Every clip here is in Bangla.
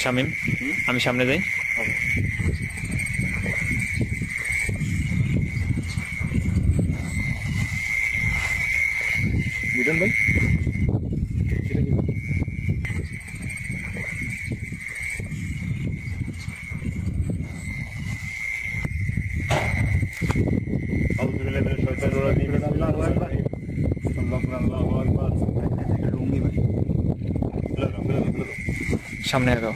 শামিম, আমি সামনে যাই। মিটন ভাই সেটা কি সামনে আগাও।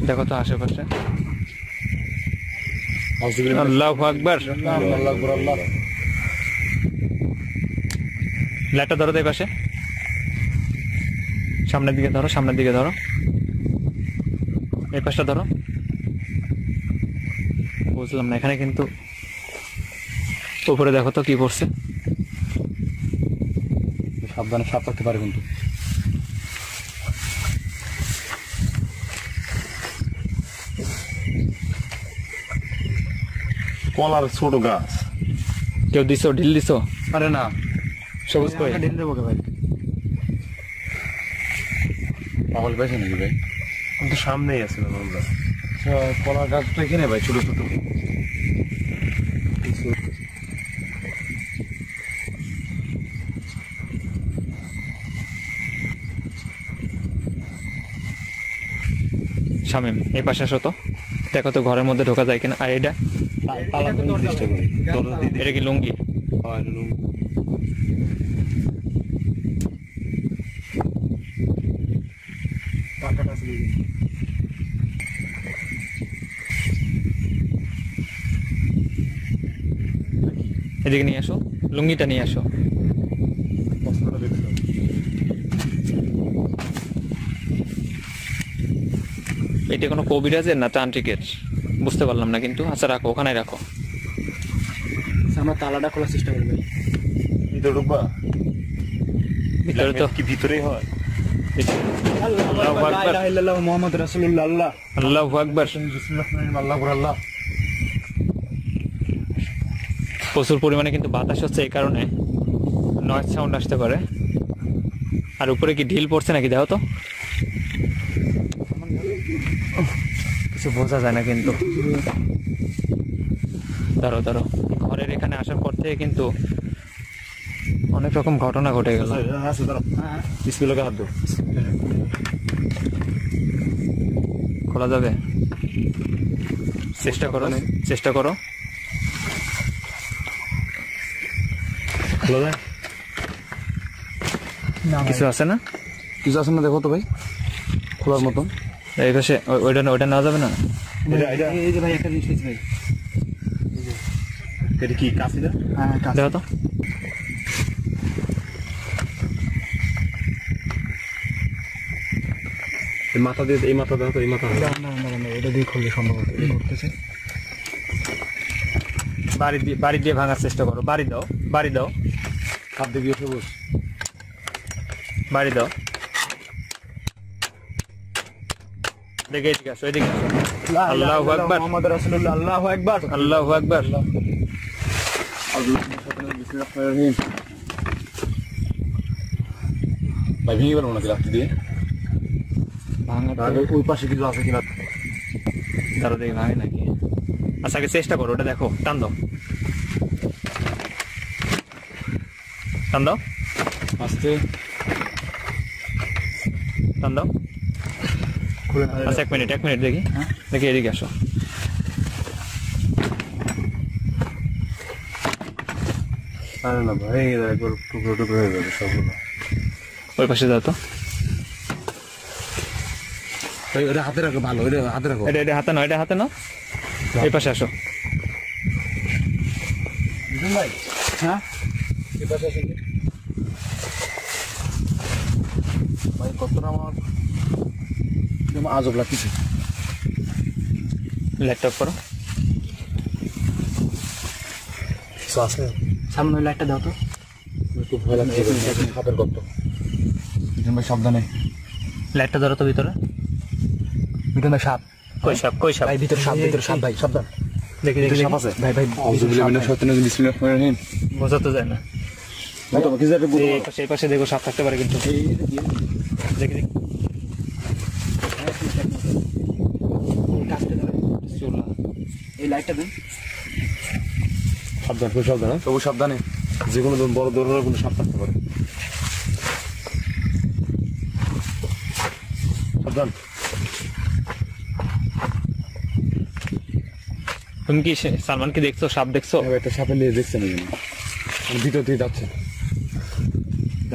দেখো তো আশেপাশে। আল্লাহু আকবার। লাইটটা ধরো তো এই পাশে, সামনের দিকে ধরো, সামনের দিকে ধরো, এই পাশটা ধরো। বুঝলাম না, এখানে কিন্তু উপরে দেখো তো কি পড়ছে। সাবধানে সাপ থাকতে পারে কিন্তু। কলার ছোট গাছ। কেউ দিছো, ঢিল দিছো? আরে না, সবুজ কই? ঢিল দেবো ভাই। পাগল পাইছে নাকি ভাই? আমি তো সামনেই আছি আমরা। কলার গাছটা এখানে ভাই, ছোট ছোট। শামিম এই পাশে আসো তো, দেখো তো ঘরের মধ্যে ঢোকা যায় কিনা। আর এটা এটা কি লুঙ্গি? এদিকে নিয়ে আসো, লুঙ্গিটা নিয়ে আসো। এটা কোনো কবিরাজের না তান্ত্রিকের বুঝতে পারলাম না কিন্তু। আচ্ছা রাখো, ওখানে রাখো। আমরা তালাটা খোলার চেষ্টা করি ভাই। ভিতরে ঢুকবা? ভিতরে তো কি ভিতরেই হয়? আল্লাহু আকবার, মুহাম্মদ রাসূলুল্লাহ। আল্লাহ আল্লাহু আকবার। আল্লাহ। প্রচুর পরিমাণে কিন্তু বাতাস হচ্ছে, এই কারণে নয়েজ সাউন্ড আসতে পারে। আর উপরে কি ঢিল পড়ছে নাকি দেখো তো, কিছু বোঝা যায় না কিন্তু। ধরো ধরো, ঘরের এখানে আসার পর থেকে কিন্তু অনেক রকম ঘটনা ঘটে গেল। বিসমিল্লাহ হাত দাও। খোলা যাবে? চেষ্টা করো, চেষ্টা করো। খোলা যায়? কিছু আছে না? কিছু আছে না দেখো তো ভাই, খোলার মতন। এই পাশে ওইটা নেওয়া যাবে না? এই যে ভাই একটা জিনিস ভাই, এটা কি কাশিদা? হ্যাঁ দেখো তো। এই মাথা দিয়ে, এই মাথা দেখো তো, এই মাথা। না এটা দিয়ে খুললে সম্ভবত করতেছে। বাড়ি দিয়ে ভাঙার চেষ্টা করো। বাড়ি দাও, বাড়ি দাও, হাত দিয়ে গিয়ে সবুজ বাড়ি দাও। দেখে এদিকে আসো, এদিকে আসো। আল্লাহু আকবার, মুহাম্মদ রাসূলুল্লাহ। আল্লাহু আকবার, আল্লাহু আকবার। ভাই ভেঙে গেল নাকি লাঠি দিয়ে? ওই পাশে কিছু আছে কিনা ধরো দেখি ভাঙে নাকি। আচ্ছা আগে চেষ্টা করো, ওটা দেখো। টান দাও, টান দাও, আস্তে টান দাও। আচ্ছা এক মিনিট দেখি, দেখি এদিকে আসো। আরে না ভাই, একবার টুকরো টুকরো হয়ে যাবে সবগুলো। ওই পাশে যাও তো। এটা হাতে রাখো, ভালো, এটা হাতে রাখো। এটা হাতে নাও, এটা হাতে নাও। এই পাশে আসো। ভাই হ্যাঁ, এই পাশে আসেন ভাই। কতটা আমার আজব লাগতেছে। ল্যাপটপ করো। আছে সামনে, লাইটটা দাও তো। খুব ভয় লাগছে, হাতের গর্ত। ভাই সাবধানে। লাইটটা ধরো তো ভিতরে। ভিতরে সাপ। কই সাপ কই সাপ ভাই ভিতরে সাপ ভাই সাবধান। দেখি দেখি সাপ আছে ভাই ভাই আউযুবিল্লাহি মিনাশ শাইতানির রাজিম বিসমিল্লাহির রহমানির রহিম বোঝা তো যায় না। কত কি জায়গা এই পাশে দেখো সাপ থাকতে পারে কিন্তু দেখি দেখি চুলা এই লাইটটা দেন। সাবধান খুব সাবধান তবু সাবধানে যে কোনো বড় ধরনের কোনো সাপ থাকতে পারে সাবধান তুমি কি সালমানকে দেখছো সাপ দেখছো একটা সাপের নিয়ে দেখছেন ভিতর দিয়ে যাচ্ছে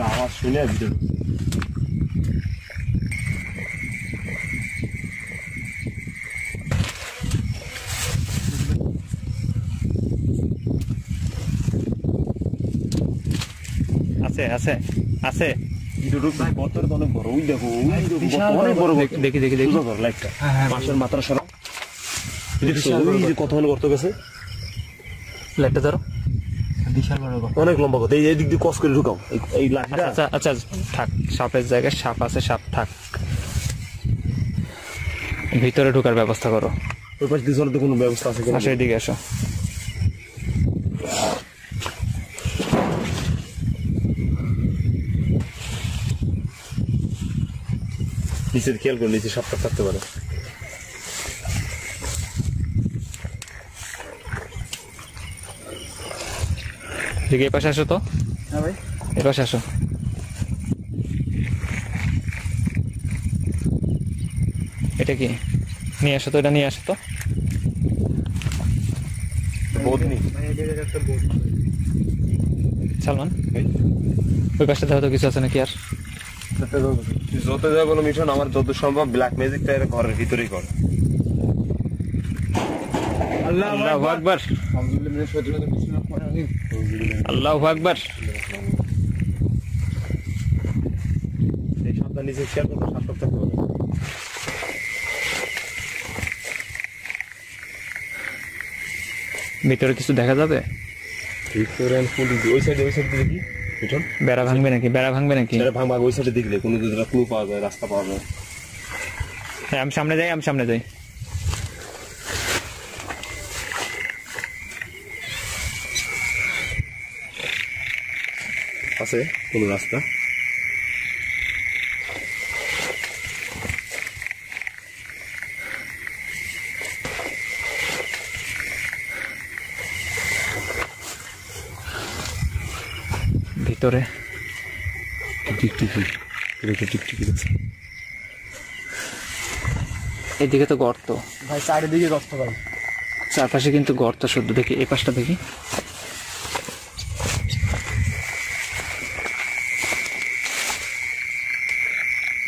আওয়াজ শুনে ভিতর আছে আছে আছে অনেক বড় ওই দেখো বিশাল অনেক বড় দেখি দেখি দেখি লাইটটা হ্যাঁ মাছের মাথাটা সরাও ওই যে কত হলো গর্ত গেছে লাইটটা ধরো বিশাল বড় গর্ত। অনেক লম্বা কথা এই দিক দিয়ে কস করে ঢুকাও এই লাঠিটা আচ্ছা আচ্ছা থাক সাপের জায়গায় সাপ আছে সাপ থাক ভিতরে ঢোকার ব্যবস্থা করো ওই পাশ দিয়ে চলতে কোনো ব্যবস্থা আছে কিনা আসো এদিকে আসো নিচে খেয়াল করে নিচে সাপটা থাকতে পারে এদিকে এই পাশে আসো তো হ্যাঁ ভাই এই পাশে আসো এটা কি নিয়ে আসো তো এটা নিয়ে আসো তো বোধনি ভাই এই জায়গায় একটা বোর্ড। সালমান ওই পাশে দেখো তো কিছু আছে নাকি আর যত যা বলো মিঠুন আমার যত সম্ভব ব্ল্যাক ম্যাজিকটা এর ঘরের ভিতরেই করে আল্লাহু আকবার আউযুবিল্লাহি মিনাশ শাইতানির রাজিম বিসমিল্লাহির রহমানির রহিম। আল্লাহু আকবার এই সাপটা নিচে খেয়াল করতে সাপ থাকতে পারে ভিতরে কিছু দেখা যাবে ভিতরে ওই সাইডে দেখি মিঠুন বেড়া ভাঙবে নাকি বেড়া ভাঙবে নাকি এটা ভাঙ ওই সাইডে দেখলে কোনো যদি ক্লু পাওয়া যায় রাস্তা পাওয়া যায় হ্যাঁ আমি সামনে যাই আছে কোনো রাস্তা ভিতরে টিকটিকি এরকম টিকটিকি আছে এদিকে তো গর্ত ভাই চারিদিকে গর্ত ভাই। চারপাশে কিন্তু গর্ত শুদ্ধ দেখি এই পাশটা দেখি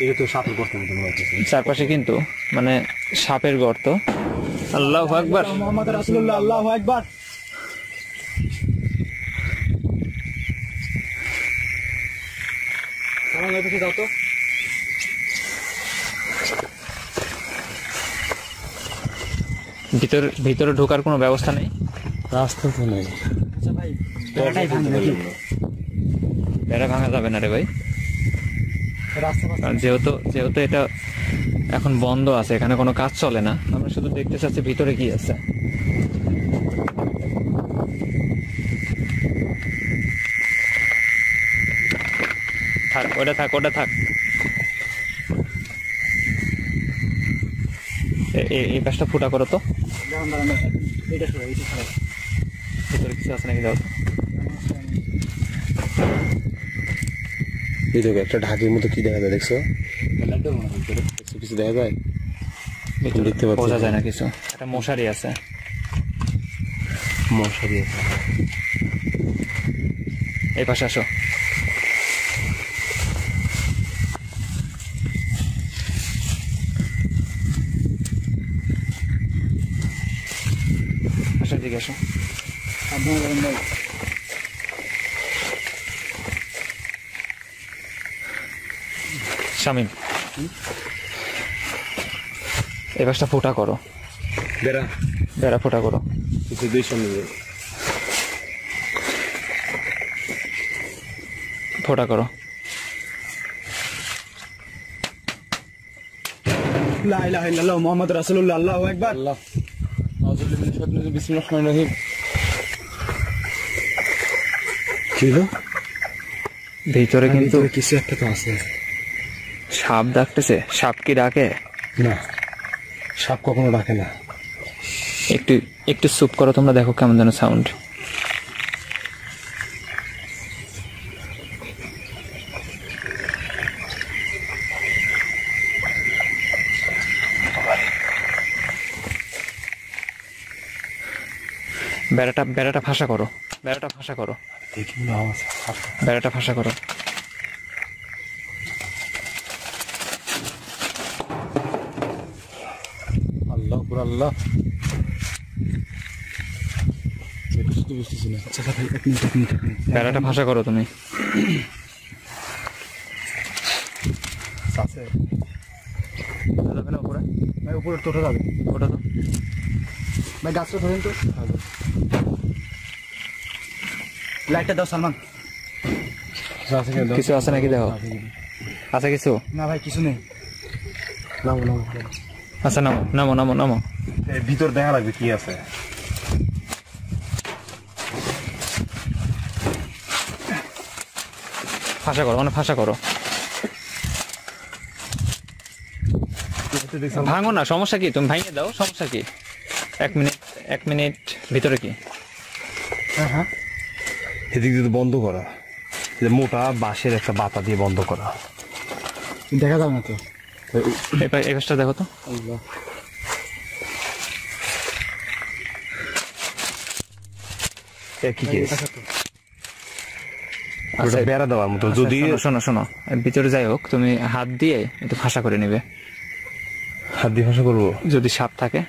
এটা তো সাপের গর্ত মতো মনে হচ্ছে চারপাশে কিন্তু মানে সাপের গর্ত আল্লাহু আকবার মুহাম্মদ রাসূলুল্লাহ আল্লাহু আকবার। আমার কাছে দাও তো ভিতরে ঢোকার কোনো ব্যবস্থা নেই রাস্তা তো নেই আচ্ছা ভাই বেড়াটাই ভাঙবে নাকি? বেড়া ভাঙা যাবে না রে ভাই রাস্তা পাশে কারণ যেহেতু এটা এখন বন্ধ আছে এখানে কোনো কাজ চলে না আমরা শুধু দেখতে চাচ্ছি ভিতরে কি আছে ওটা থাক এই পাশটা ফুটা করো তো দাঁড়ান এটা সরো ভিতরে কিছু আছে নাকি দাও তো। এই দেখো একটা ঢাকের মতো কি দেখা যায় দেখছো কিছু দেখা যায় ভিতরে দেখতে পাচ্ছি। বোঝা যায় না কিছু একটা মশারি আছে মশারি আছে এই পাশে আসো দিকে আসো শামিম এই পাশটা ফোটা করো বেড়া ফোটা করো কিছু দুই সামনে ফোটা করো লা ইলাহা ইল্লাল্লাহ মুহাম্মাদুর রাসূলুল্লাহ আল্লাহু আকবার। আল্লাহ আউযুবিল্লাহি মিনাশ শাইতানির রাজিম বিসমিল্লাহির রহমানির রহিম। কি হলো? ভিতরে কিন্তু কিছু একটা তো আছে। সাপ ডাকতেছে। সাপ কি ডাকে? না, সাপ কখনো ডাকে না। একটু একটু চুপ করো তোমরা, দেখো কেমন যেন সাউন্ড। বেড়াটা ফাঁসা করো, বেড়াটা ফাঁসা করো, দেখি না আওয়াজ। বেড়াটা ফাঁসা করো। আল্লাহ পুরো আল্লাহ। কিছু তো বুঝতেছি না। আচ্ছা ভাই এক মিনিট। বেড়াটা ফাঁসা করো তুমি। আছে যাবে না উপরে? ভাই উপরে টোটো যাবে। ওটা তো ভাই গাছটা ধরেন তো। লাইটটা দাও সালমান। কিছু আছে নাকি দেখো, আছে কিছু? না ভাই কিছু নেই। নামো নামো। আচ্ছা নামো নামো নামো নামো। এর ভিতর দেখা লাগবে কি আছে। ফাঁসা করো, মানে ফাঁসা করো। ভাঙো না, সমস্যা কি? তুমি ভাঙিয়ে দাও, সমস্যা কি? 1 মিনিট ভিতরে কি? হ্যাঁ এদিক দিয়ে তো বন্ধ করা, যে মোটা বাঁশের একটা বাতা দিয়ে বন্ধ করা। দেখা যাবে না তো। এই কাজটা দেখো তো। আল্লাহ কি কেস? আচ্ছা, বেড়া দেওয়ার মতো যদি শোনো শোনো, ভিতরে যাই হোক, তুমি হাত দিয়ে একটু ফাঁসা করে নেবে। হাত দিয়ে ভাষা করবো। যদি সাপ থাকে।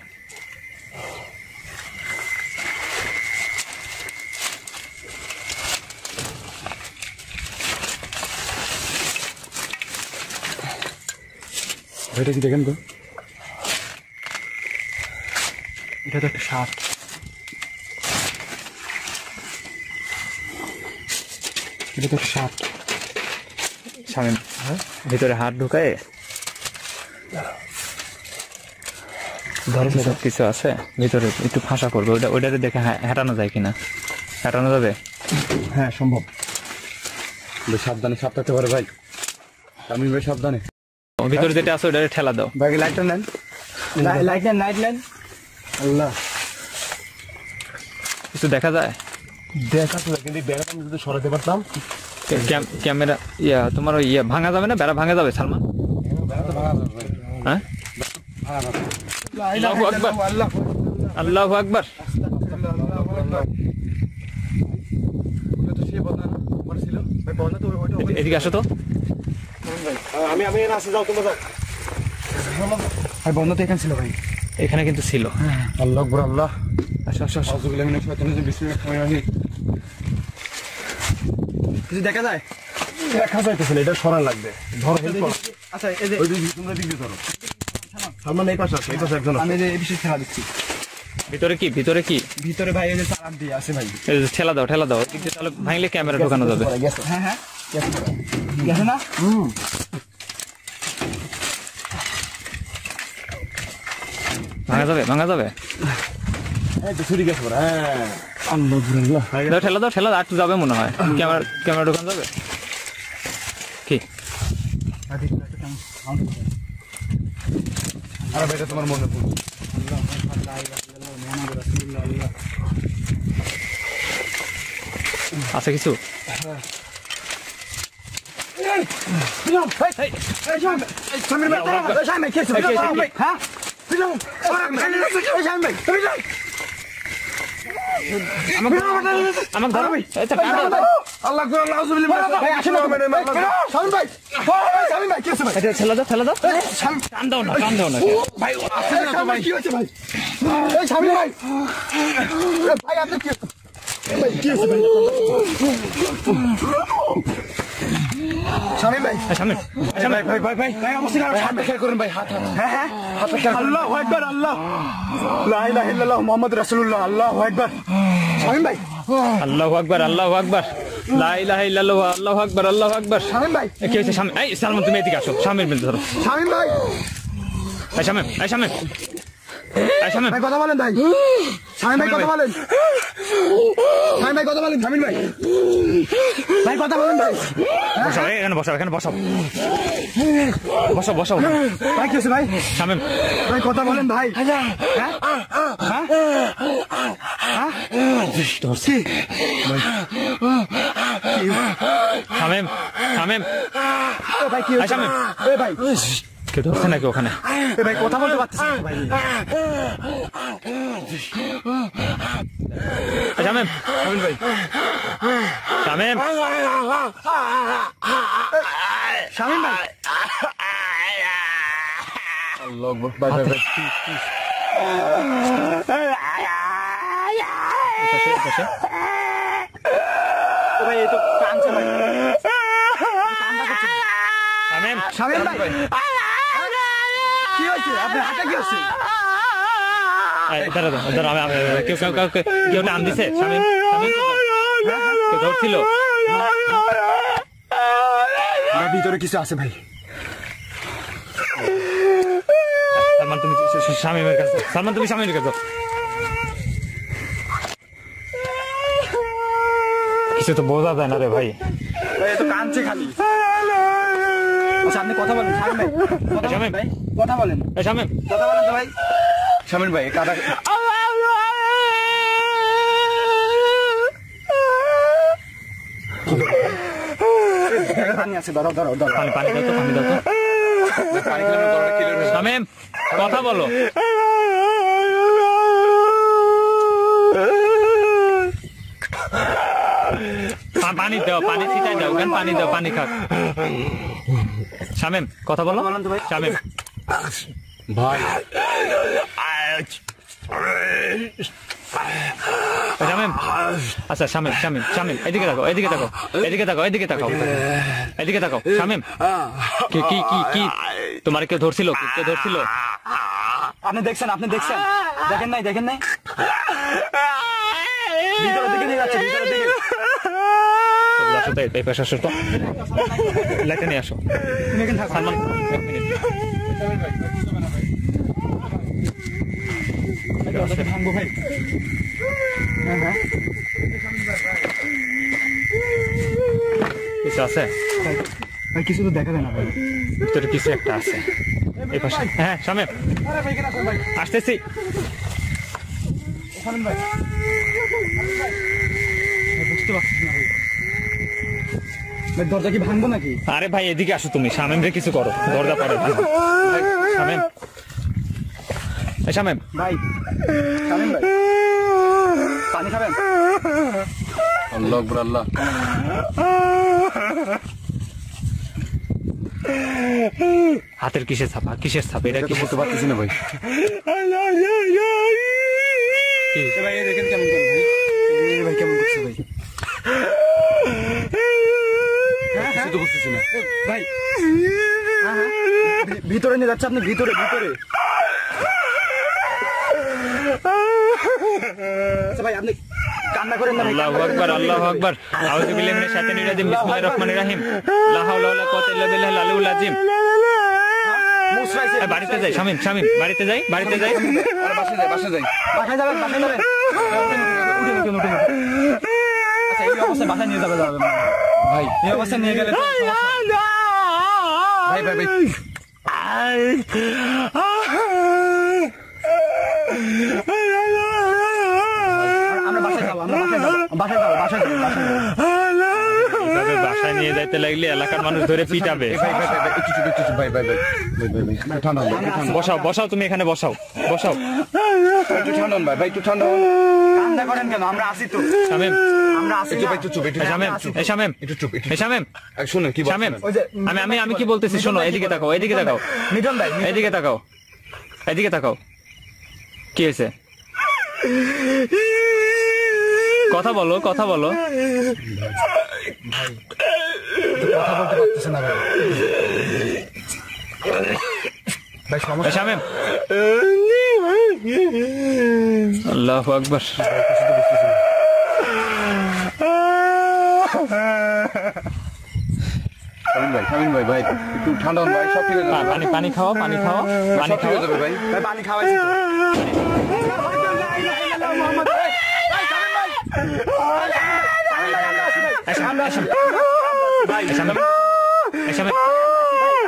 এটা কি দেখেন তো, এটা তো একটা সাপ। এটা তো একটা সাপ। স্বামী ভিতরে হাত ঢুকায় কিছু আছে ভিতরে, একটু ফাঁসা করবে। ওইটারে দেখে হেঁটানো যায় কিনা। হেঁটানো যাবে? হ্যাঁ সম্ভব। সাবধানে, সাপ থাকতে পারে ভাই। আমি ভাই সাবধানে। ভিতরে যেটা আছে ওইটারে ঠেলা দাও। ভাই লাইটটা নেন, লাইট নেন। আল্লাহ কিছু দেখা যায়? দেখা তো কিন্তু বেড়াটা আমি যদি সরাতে পারতাম। ক্যামেরা তোমার ভাঙা যাবে না? বেড়া ভাঙা যাবে সালমান? হ্যাঁ, আল্লাহু আকবার, আল্লাহু আকবার। এদিকে আসো তো। আমি আসি, যাও তোমরা যাও। ভাই বন্ধ তো এখানে ছিল ভাই। এখানে কিন্তু ছিল। আল্লাহ আকবার আল্লাহ। আসো আসো আসো। আউযুবিল্লাহি মিনাশ শাইতানির রাজিম বিসমিল্লাহির রহমানির রহিম। কিছু দেখা যায়? দেখা যাইতেছে না, এটা সরা লাগবে। ধরো হেল্প করো। আচ্ছা এই যে ওই দিকে তোমরা দিকে ধরো। সালমান এই পাশে আছে, এই পাশে একজন আছে। আমি এই বিষয়ে খেলা দিচ্ছি। ভিতরে কি? ভিতরে কি? ভিতরে ভাই এই যে চালান দিয়ে আছে ভাই। এই যে ঠেলা দাও, ঠেলা দাও। এদিক দিয়ে তাহলে ভাঙলে ক্যামেরা ঢোকানো যাবে। হ্যাঁ গেছে না? ভাঙা যাবে, ভাঙা যাবে। এই তো ছুরি গেছে। হ্যাঁ আল্লাহ আকবার। দাও, ঠেলা দাও, ঠেলা দাও। একটু যাবে মনে হয়। ক্যামেরা ঢোকানো যাবে কি? আরে ভাই, এটা তোমার মনে পড়ছে। আছে কিছু? আমাকে ধরো ভাই। আচ্ছা, আল্লাহ আকবার, আউযুবিল্লাহি মিনাশ শাইতানির রাজিম। শামিম ভাই, শামিম ভাই, কি আছে ভাই? এটা ঠেলা দাও, ঠেলা দাও। টান দাও না, টান দাও না। ভাই আছে না তো ভাই? কি হচ্ছে ভাই? এই শামিম ভাই, ভাই আপনি কি ভাই, কি আছে ভাই? শামিম ভাই, সামনে ভাই অবশ্যই হাত খেয়াল করেন ভাই। হাত হাত খেয়াল করেন। আল্লাহু আকবার, আল্লাহ লা ইলাহা ইল্লাল্লাহ মুহাম্মাদুর রাসূলুল্লাহ। আল্লাহু আকবার। শামিম ভাই, আল্লাহু আকবার, আল্লাহু আকবার, লা ইলাহা ইল্লাল্লাহ, আল্লাহু আকবার, আল্লাহু আকবার। শামিম ভাই, কি হয়েছে? এই সালমান তুমি এদিকে আসো, সামনের বিল ধরো। শামিম ভাই, শামিম শামিম শামিম ভাই কথা বলেন ভাই, শামিম ভাই কথা বলেন, শামিম ভাই কথা বলেন, শামিম ভাই ভাই কথা বলেন ভাই। বসাও এখানে বসাও এখানে বসাও বসাও বসাও ভাই কি হয়েছে ভাই? শামিম ভাই কথা বলেন ভাই। ধরছি শামিম শামিম ভাই কি হয়েছে? শামিম ভাই কেউ ধরছে নাকি ওখানে? ভাই কথা বলতে পারতেছি না ভাই। শামিম শামিম ভাই, শামিম শামিম ভাই আল্লাহু আকবার। ভাই ভাই ভাই ভাই এই তো কাঁদছে ভাই, শামিম শামিম ভাই কি হয়েছে? আপনার হাতে কি হচ্ছে? দাঁড়া দাঁড়া আমি কেউ কেউ কাউকে কেউ টান দিছে? শামিম শামিম কেউ ধরছিল? ভিতরে কিছু আছে ভাই। সালমান তুমি শামিমের কাছে, সালমান তুমি শামিমের কাছে। কিছু তো বোঝা যায় না রে ভাই। ভাই তো কাঁদছে খালি। আচ্ছা আপনি কথা বলেন শামিম ভাই, কথা বলেন ভাই, কথা বলেন, শামিম কথা বলেন তো ভাই। শামিম ভাই কাদা পানি আছে, ধরো ধরো ধরো। পানি পানি দাও তো পানি দাও তো। পানি খেলে গলাটা ক্লিয়ার হয়ে যাবে। শামিম কথা বলো। পানি দাও, পানি ছিটাই দাও, কেন পানি দাও, পানি খাক। শামিম কথা বলো। বলেন তো ভাই। শামিম ভাই শামিম আচ্ছা শামিম শামিম শামিম এদিকে তাকাও এদিকে তাকাও এদিকে তাকাও এদিকে তাকাও এদিকে তাকাও। শামিম কি কি কি কি তোমার কেউ ধরছিল? কেউ ধরছিল? আপনি দেখছেন, আপনি দেখছেন, দেখেন নাই, দেখেন নাই, ভিতরের দিকে নিয়ে যাচ্ছে, ভিতরের দিকে। আসো তো এই পাশে আসো তো, লাইটে নিয়ে আসো। তুমি এখানে থাকো। সালমান এক মিনিট। ভাঙবো ভাই। হ্যাঁ হ্যাঁ কিছু আছে ভাই, কিছু তো দেখা যায় না ভাই। ভিতরে কিছু একটা আছে এই পাশে। হ্যাঁ শামিম আরে ভাই কেনা ভাই, আসতেছি। শামিম ভাই বুঝতে পারছি না ভাই। ভাই দরজা কি ভাঙবো নাকি? আরে ভাই এদিকে আসো তুমি, শামিম রে কিছু করো, দরজা পড়ে। শামিম এই শামিম ভাই, শামিম ভাই পানি খাবেন? আল্লাহ আকবার আল্লাহ। হাতের কিসের ছাপা, কিসের ছাপ এটা? কি বলতে পারতেছি না ভাই। ভাই দেখেন কেমন করে ভাই, ভাই কেমন করছে ভাই। কিছু তো বুঝতেছি না ভাই। ভিতরে নিয়ে যাচ্ছে আপনি, ভিতরে ভিতরে। আচ্ছা ভাই আপনি কান্না করেন না ভাই। আল্লাহু আকবার আল্লাহু আকবার। আউযু বিল্লাহি মিনাশ শাইতানির রাজিম। বিসমিল্লাহির রহমানির রহিম। লা হাওলা ওয়ালা কুওয়াতা ইল্লা বিল্লাহিল আলিয়্যিল আযীম। এই বাড়িতে যাই শামিম, শামিম বাড়িতে যাই, বাড়িতে যাই। বাসায় যাই, বাসায় যাই, বাসায় যাবেন, বাসায় যাবেন। উঠে উঠে। আচ্ছা এই অবস্থায় বাসায় নিয়ে যাবে ভাই, এই অবস্থায় নিয়ে গেলে তো ভাই ভাই ভাই আমরা বাসায় যাবো, আমরা বাসায় যাবো, বাসায় যাবো, বাসায় যাবো, বাসায় যাবো। এইভাবে বাসায় নিয়ে যাইতে লাগলে এলাকার মানুষ ধরে পিটাবে। ভাই ভাই ভাই একটু চুপ, একটু চুপ ভাই ভাই ভাই ভাই ভাই ভাই ঠান্ডা হন, একটু ঠান্ডা, বসাও বসাও তুমি এখানে বসাও বসাও। একটু ঠান্ডা হন ভাই, ভাই একটু ঠান্ডা হন। কান্না করেন কেন? আমরা আসি তো, শামিম আমরা আসি। একটু ভাই একটু চুপ, একটু এই শামিম এই শামিম একটু চুপ, একটু এই শামিম শুনুন কি শামিম বলছেন। ওই যে আমি কি বলতেছি শোনো, এদিকে তাকাও এদিকে তাকাও মিঠুন ভাই, এদিকে তাকাও এদিকে তাকাও। কি হয়েছে? কথা বলো কথা বলো। কথা বলতে পারতেছে না ভাই। ভাই সমস্যা। শামিম আল্লাহু আকবার। শামিম ভাই ভাই একটু ঠান্ডা হন ভাই, সব ঠিক হয়ে যাবে। পানি পানি খাও, পানি খাও, পানি সব ঠিক হয়ে খাও। যাবে ভাই। ভাই পানি খাওয়াইছি তো।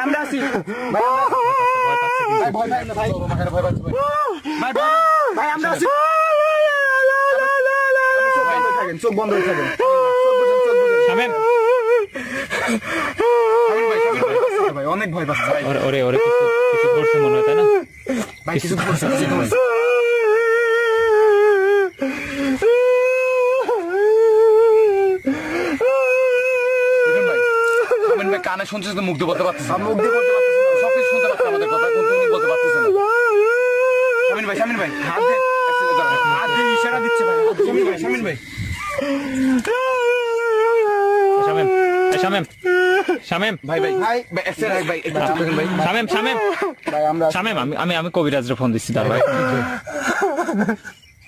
আমরা আছি ভাই, ভয় পাচ্ছেন না ভাই, ভয় পাচ্ছে ভাই, ভাই আমরা আছি। চোখ বন্ধ হয়ে থাকেন, শামিম, ভাই অনেক ভয় পাচ্ছে ভাই। ওরে ওরে কিছু করছে মনে হয়, তাই না? ভাই কিছু করছে, কানে শুনছিস তো, মুখ দিয়ে বলতে পারছিস, মুখ দিয়ে বলতে পারছিস না, সব কিছু শুনতে পাচ্ছে আমাদের কথা, কিন্তু উনি বলতে পারছিস না। শামিম ভাই হাত দিয়ে ইশারা দিচ্ছে ভাই। শামিম ভাই শামিম, শামিম, শামিম, ভাই ভাই ভাই ভাই একটু চুপ থাকেন ভাই। শামিম, শামিম, ভাই আমরা শামিম, আমি কবিরাজরে ফোন দিচ্ছি, তার ভাই।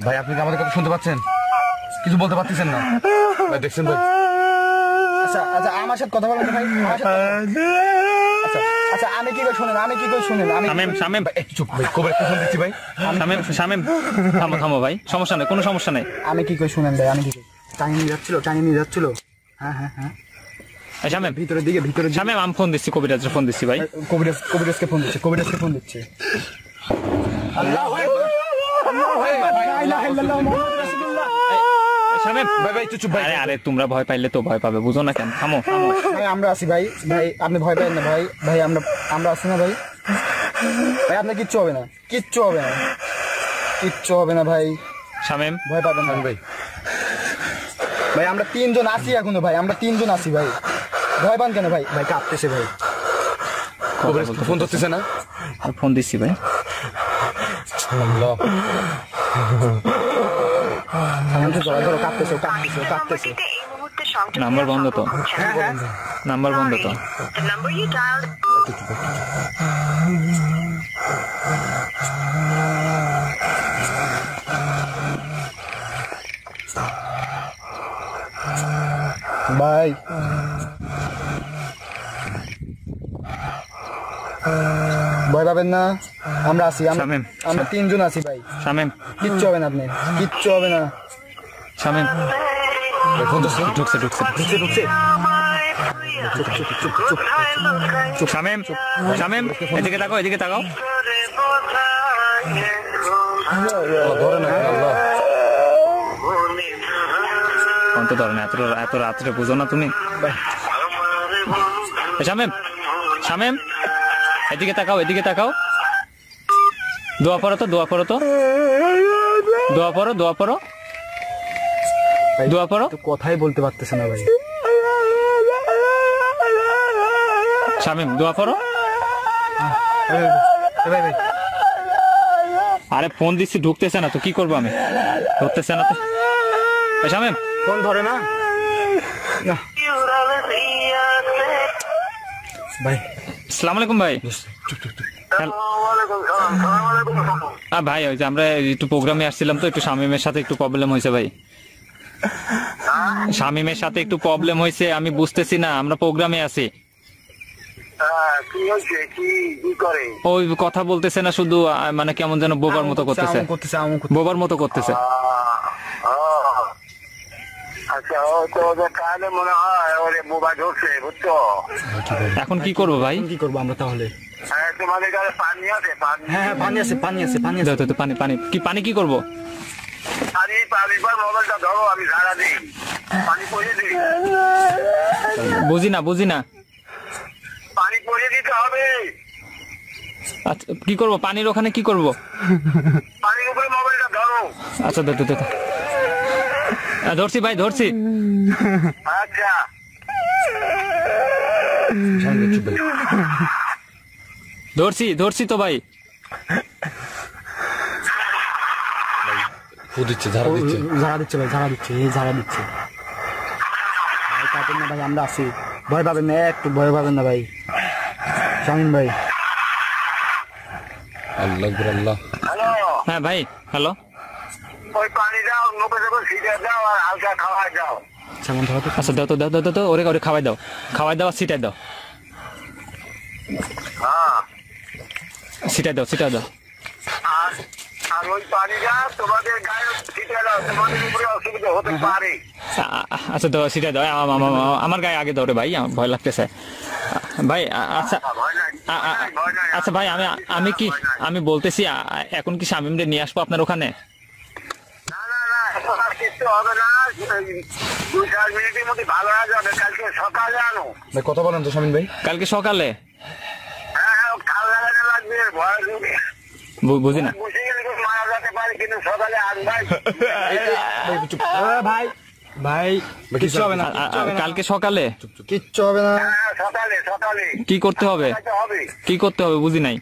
ভাই আপনি কি আমাদের কথা শুনতে পাচ্ছেন? কিছু বলতে পারতেছেন না ভাই, দেখছেন ভাই? আচ্ছা আচ্ছা আমার সাথে কথা বলেন ভাই। আচ্ছা আমি কি করে শুনেন, আমি কি করে শুনেন? শামিম, শামিম, একটু চুপ ভাই, কবে একটা ফোন দিচ্ছি ভাই। শামিম, শামিম, থামো থামো ভাই, সমস্যা নেই, কোনো সমস্যা নেই। আমি কি করে শুনেন ভাই? আমি কি করে টাইম নিয়ে যাচ্ছিল? হ্যাঁ হ্যাঁ হ্যাঁ, শামিম, ভিতরের দিকে শামিম, আমি ফোন দিচ্ছি, কবিরাজরে ফোন দিচ্ছি ভাই। কবিরাজকে ফোন দিচ্ছে। আল্লাহু আকবার, আল্লাহু আকবার, লা ইলাহা ইল্লাল্লাহ মুহাম্মাদুর রাসূলুল্লাহ। শামিম ভাই ভাই একটু চুপ ভাই। আরে তোমরা ভয় পাইলে তো ভয় পাবে, বুঝো না কেন? থামো থামো। ভাই আমরা আছি ভাই, আপনি ভয় পাবেন না ভাই, আমরা আছি না ভাই। ভাই আপনার কিচ্ছু হবে না ভাই, শামিম, ভয় পাবেন না ভাই। ভাই আমরা 3 জন আছি এখনো ভাই, ভাই, ভয় পান কেন ভাই? ভাই কাঁপতেছে ভাই, ফোন ধরতেছে না? ফোন দিচ্ছি ভাই। আল্লাহ কাঁপতেছে। নাম্বার বন্ধ তো, নাম্বার বন্ধ তো। ভাই ভয় পাবেন না, আমরা আছি, শামিম, আমরা 3 জন আছি ভাই, শামিম, কিচ্ছু হবে না, আপনি কিচ্ছু হবে না। শামিম, ঢুকছে। শামিম, শামিম, এদিকে তাকাও। ধরে না আল্লাহ, ফোন তো ধরে না, এত রাত্রে বুঝো না তুমি? শামিম, শামিম, এদিকে তাকাও। দোয়া পড়ো তো, দোয়া পড়ো। তো কথাই বলতে পারতেছে না ভাই। শামিম, দোয়া পড়ো। ভাই আরে ফোন দিচ্ছি, ঢুকতেছে না তো, কি করবো আমি? ধরতেছে না তো। শামিম, ফোন ধরে না ভাই। আসসালামু আলাইকুম ভাই। ভাই ওই যে আমরা একটু প্রোগ্রামে আসছিলাম তো, একটু শামিমের সাথে একটু প্রবলেম হয়েছে ভাই। শামিমের সাথে একটু প্রবলেম হয়েছে, আমি বুঝতেছি না, আমরা প্রোগ্রামে আছি। ওই কথা বলতেছে না, শুধু মানে কেমন যেন বোবার মতো করতেছে। এখন কি করবো ভাই? আমরা তাহলে? তোমাদের কাছে পানি আছে? হ্যাঁ পানি আছে। পানি কি করবো? মোবাইলটা ধরো, আমি ঝাড়া দিই, পানি পরিয়ে দিই। বুঝি না। পানি পরিয়ে দিতে হবে। আচ্ছা কি করবো? পানির ওখানে কি করবো? পানির উপরে মোবাইলটা ধরো। আচ্ছা ধরছি ভাই, ধরছি। আচ্ছা ধরছি তো ভাই। ঝাড়া দিচ্ছে ভাই, ভাই কাটেন না ভাই, আমরা আছি, ভয় পাবেন না, একটু ভয় পাবেন না ভাই। শামিম ভাই, আল্লাহ। হ্যালো, হ্যাঁ ভাই, হ্যালো। ওই পানি দাও, মুখে যখন সিটে দাও আর হালকা খাওয়া দাও। আচ্ছা দাও তো, ওরে খাওয়াই দাও আর সিটাই দাও। হ্যাঁ সিটা দাও আর ওই পানিটা তোমাদের গায়ে ছিটে দাও, তোমাদের উপরে অসুবিধা হতে পারে। আচ্ছা দাও, সিটা দাও। আমার গায়ে আগে দাও রে ভাই, আমার ভয় লাগতেছে ভাই। আচ্ছা আচ্ছা ভাই, আমি বলতেছি এখন কি শামীমরে নিয়ে আসবো আপনার ওখানে? না এখন আর কিছু হবে না, 2-4 মিনিটের মধ্যে ভালো হয়ে যাবে। কালকে সকালে আনো। ভাই কথা বলেন তো শামিন ভাই। কালকে সকালে? হ্যাঁ কাল লাগানো লাগবে, ভয় বুঝি না বুঝে গেলে মারা যেতে পারে, কিন্তু সকালে আন ভাই। ভাই ভাই কিচ্ছু হবে না, কালকে সকালে কিচ্ছু হবে না। হ্যাঁ সকালে কি করতে হবে? কি করতে হবে বুঝি নাই।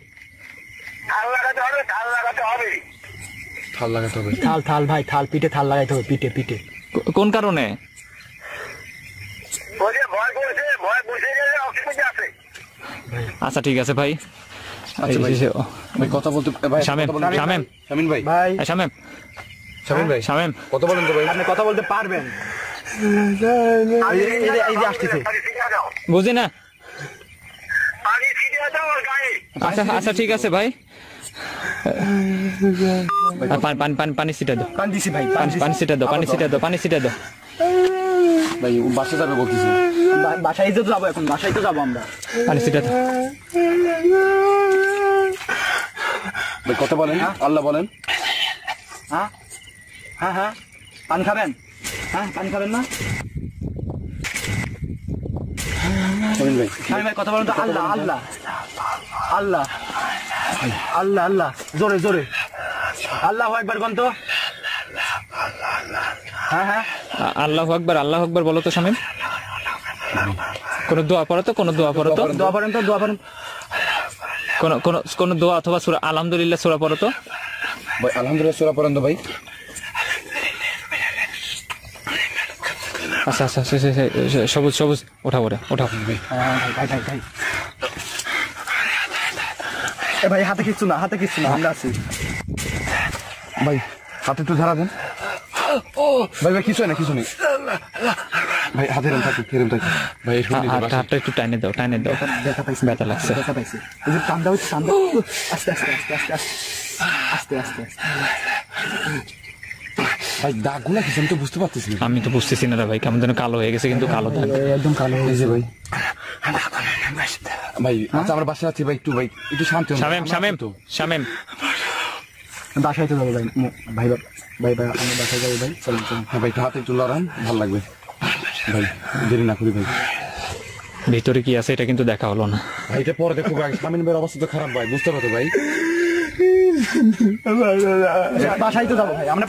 থাল লাগাতে হবে। থাল লাগাতে হবে। থাল ভাই, থাল পিঠে থাল লাগাইতে হবে, পিঠে। কোন কারণে? ওই যে ভয় করছে, ভয় বুঝে গেলে অসুবিধা আছে। আচ্ছা ঠিক আছে ভাই। ভাই কথা বলতে ভাই শামীম ভাই শামিন ভাই কথা বলেন তো ভাই। আপনি কথা বলতে পারবেন? এই যে আসতেছে। বুঝি না। পানি ছিটিয়ে দাও ওর গায়ে। আচ্ছা ঠিক আছে ভাই। পানি সিটা দাও। পানি দিছি ভাই, পানি সিটা দাও। ভাই বাসে যাবে বলতেছি। বাসায় তো যাবো, এখন বাসায় তো যাবো আমরা। পানি সিটা দাও। ভাই কথা বলেন, আল্লাহ বলেন। হ্যাঁ পানি খাবেন? পানি খাবেন না? শামিন ভাই ভাই কথা বলেন তো। আল্লাহ জোরে আল্লাহু আকবার বলেন তো। হ্যাঁ আল্লাহু আকবার বলো তো শামীম। কোন দোয়া পড়ো তো, দোয়া পড়েন তো। কোন দোয়া অথবা সূরা আলহামদুলিল্লাহ সূরা পড়ো তো ভাই। আলহামদুলিল্লাহ সূরা পড়েন তো ভাই। আচ্ছা সবুজ ওঠাও ভাই ভাই হাতে কিচ্ছু না, আমরা আছি ভাই। হাতে একটু ধরা দেন ভাই। কিছু নেই ভাই। হাতে হেরেন থাকি ভাই। হাতটা একটু টাইনে দাও। ব্যথা লাগছে। এই যে টান দাও। আস্তে ভাই দাগগুলা কিছু আমি তো বুঝতে পারতেছি না। আমি তো বুঝতেছি না রে ভাই, কেমন যেন কালো হয়ে গেছে, কিন্তু কালো দাগ একদম কালো হয়ে গেছে ভাই। ভাই আচ্ছা আমরা বাসায় আছি ভাই, একটু শান্তি হন। শামীম বাসায় তো যাবো ভাই। আমি বাসায় যাবো ভাই। চলুন। হ্যাঁ ভাই হাতে একটু লড়ান, ভালো লাগবে ভাই। দেরি না করি ভাই। ভিতরে কি আছে এটা কিন্তু দেখা হলো না ভাই। এটা পরে দেখো ভাই। শামীম ভাইয়ের অবস্থা তো খারাপ ভাই, বুঝতে পারতো ভাই। বাসায় তো যাবো ভাই আমরা।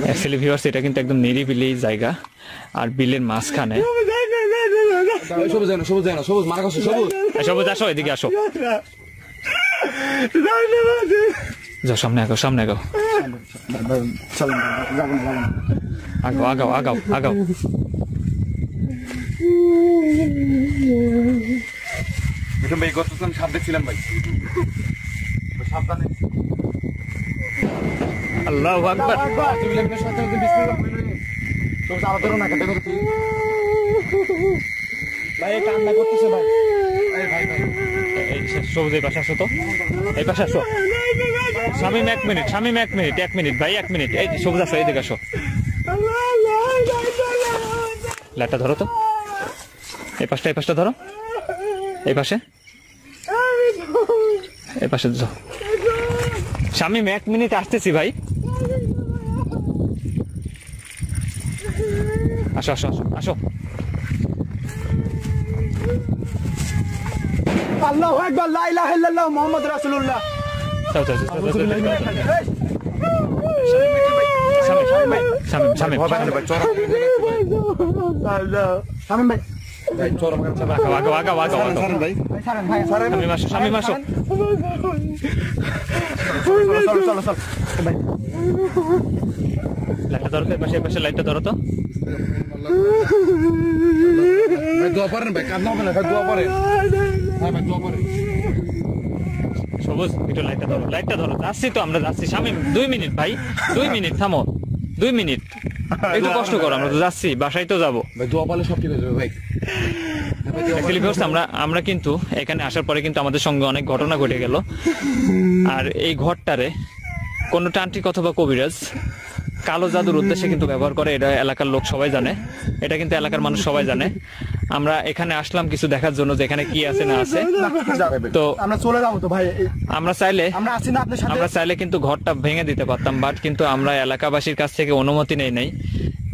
অ্যাকচুয়ালি ভিউয়ার্স, এটা কিন্তু একদম নিরিবিলি জায়গা, আর বিলের মাঝখানে। সবুজ মারা গেছে। সবুজ আসো, এদিকে আসো। যাও সামনে আগাও। আগাও। ভাই গত আমি সাপ দেখছিলাম ভাই। সাবধানে। আল্লাহু আকবার। ভাই কান্না করতেছে ভাই। সবুজ এই পাশে আসো তো, এই পাশে আসো। শামীম এক মিনিট ভাই, 1 মিনিট। এই সবুজ আসো, এদিকে আসো। লাইটটা ধরো তো। এই পাশটা ধরো। এই পাশে যাও। শামীম 1 মিনিট আসতেছি ভাই। আসো। আল্লাহু আকবার, লা ইলাহা ইল্লাল্লাহ, মুহাম্মাদুর রাসূলুল্লাহ। শামীম ভাই শামীম আসো। চলো ভাই। লাইটটা ধরো তো, পাশে লাইটটা ধরো তো। দোয়া করেন ভাই, কান্না হবে না ভাই, দোয়া করেন। হ্যাঁ ভাই দোয়া করেন। সবুজ একটু লাইটটা ধরো। যাচ্ছি তো আমরা, যাচ্ছি। শামীম 2 মিনিট ভাই, 2 মিনিট থামো। 2 মিনিট। একটু কষ্ট করো, আমরা তো যাচ্ছি, বাসায় তো যাবো। ভাই দোয়া পালে সব ঠিক হয়ে যাবে ভাই। Actually viewers, আমরা কিন্তু এখানে আসার পরে কিন্তু আমাদের সঙ্গে অনেক ঘটনা ঘটে গেল। আর এই ঘরটারে কোনো তান্ত্রিক অথবা কবিরাজ কালো জাদুর উদ্দেশ্যে কিন্তু ব্যবহার করে, এটা এলাকার লোক সবাই জানে, এটা কিন্তু এলাকার মানুষ সবাই জানে। আমরা এখানে আসলাম কিছু দেখার জন্য যে এখানে কি আছে না আছে। তো আমরা চলে যাবো তো ভাই, আমরা চাইলে আমরা আছি না আপনার সাথে? আমরা চাইলে কিন্তু ঘরটা ভেঙে দিতে পারতাম, বাট কিন্তু আমরা এলাকাবাসীর কাছ থেকে অনুমতি নেই নাই,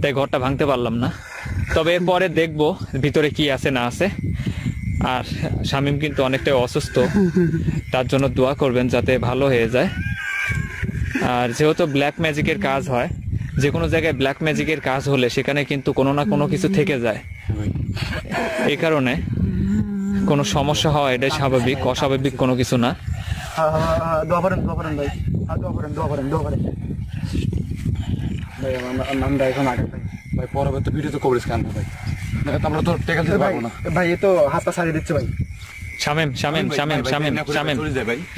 তাই ঘরটা ভাঙতে পারলাম না। তবে এরপরে দেখবো ভিতরে কি আছে না আছে। আর শামীম কিন্তু অনেকটাই অসুস্থ, তার জন্য দোয়া করবেন যাতে ভালো হয়ে যায়। আর যেহেতু ব্ল্যাক ম্যাজিকের কাজ হয়, যে কোনো জায়গায় ব্ল্যাক ম্যাজিকের কাজ হলে সেখানে কিন্তু কোনো না কোনো কিছু থেকে যায়, এই কারণে কোনো সমস্যা হয় এটাই স্বাভাবিক, অস্বাভাবিক কোনো কিছু না। দোয়া করেন ভাই, দোয়া করেন ভাই। আমরা এখন আগে ভাই, ভাই পরবর্তী ভিডিওতে কভারেজ কেন ভাই, দেখো আমরা তো টেকা দিতে পারবো না ভাই। এ তো হাতটা ছাড়িয়ে দিচ্ছে ভাই। শামীম শামীম শামীম শামীম শামীম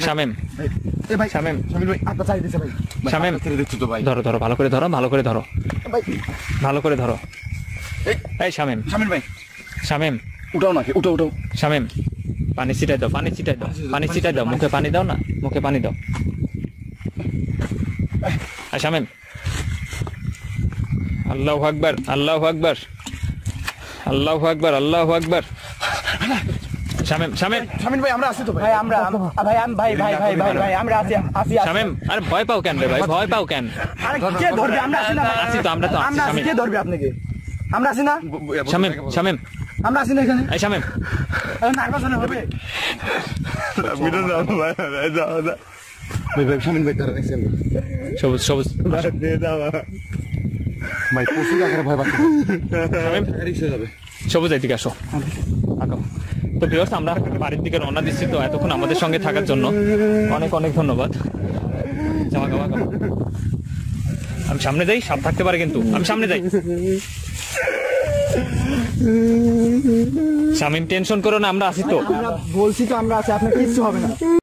শামীম এ ভাই শামীম ভাই হাতটা ছাড়িয়ে দিচ্ছে ভাই। শামীম ছেড়ে দিচ্ছি তো ভাই। ধরো ধরো, ভালো করে ধরো, ভালো করে ধরো, ভাই ভালো করে ধরো। এই শামীম শামিন ভাই শামীম উঠাও নাকি, উঠাও শামীম, পানি ছিটাই দাও, পানি ছিটাই দাও, পানি ছিটাই দাও, মুখে পানি দাও না, মুখে পানি দাও। শামীম, আল্লাহু আকবার, আল্লাহু আকবার, আল্লাহু আকবার, আল্লাহু আকবার। শামীম শামীম শামীম ভাই আমরা আছি তো ভাই। আমরা ভাই আমরা আছি। শামীম, আরে ভয় পাও কেন রে ভাই, ভয় পাও কেন? আরে কে ধরবে? আমরা আছি না ভাই? আছি তো, আমরা তো আছি। আমরা আছি, শামীম কে ধরবে আপনাকে? আমরা আছি না? শামীম শামীম, আমরা আছি না এখানে? এই শামীম, নার্ভাস হলে হবে? ভাই শামিন ভাই তারা দেখছেন সবুজ সবুজ। ভাই প্রচুর আকারে ভয় পাচ্ছি। শামীম, রিক্সা যাবে সবুজ এদিকে আসো, আগাও। তো ভিউয়ার্স, আমরা বাড়ির দিকে রওনা দিচ্ছি। তো এতক্ষণ আমাদের সঙ্গে থাকার জন্য অনেক অনেক ধন্যবাদ। জামা কামা কামা, আমি সামনে যাই, সাপ থাকতে পারে কিন্তু, আমি সামনে যাই। শামীম টেনশন করো না, আমরা আছি তো। আমরা বলছি তো আমরা আছি, আপনার কিচ্ছু হবে না।